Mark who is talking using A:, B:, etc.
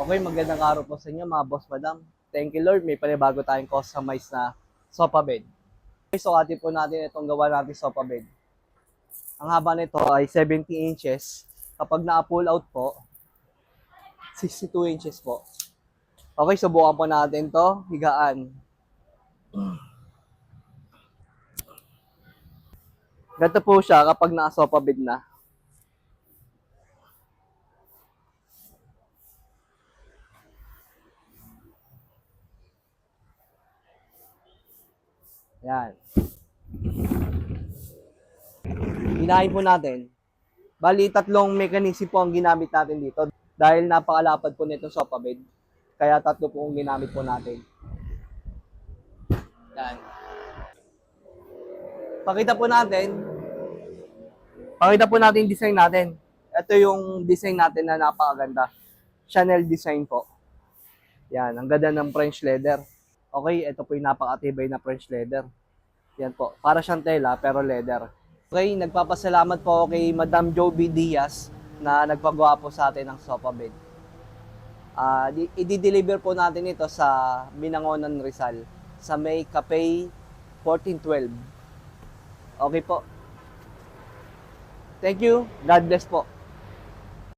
A: Okay, magandang araw po sa inyo mga boss madam. Thank you Lord, may panibago tayong customized na sofa bed. Okay, so atin po natin itong gawa natin sofa bed. Ang haba nito ay 70 inches. Kapag na-pull out po, 62 inches po. Okay, subukan po natin to higaan. Ganito po siya kapag naka-sofa bed na. Yan. Hinahin po natin. Bali, tatlong mechanism po ang ginamit natin dito. Dahil napakalapad po nitong sofa bed. Kaya tatlo po ang ginamit po natin. Yan. Pakita po natin yung design natin. Ito yung design natin na napakaganda. Chanel design po. Yan, ang ganda ng French leather. Okay, ito po yung napakatibay na French leather. Yan po, para siyang tela pero leather. Okay, nagpapasalamat po ako kay Madam Joby Diaz na nagpagawa po sa atin ng sofa bed. I-deliver po natin ito sa Binangonan, Rizal, sa May Cafe 1412. Okay po. Thank you. God bless po.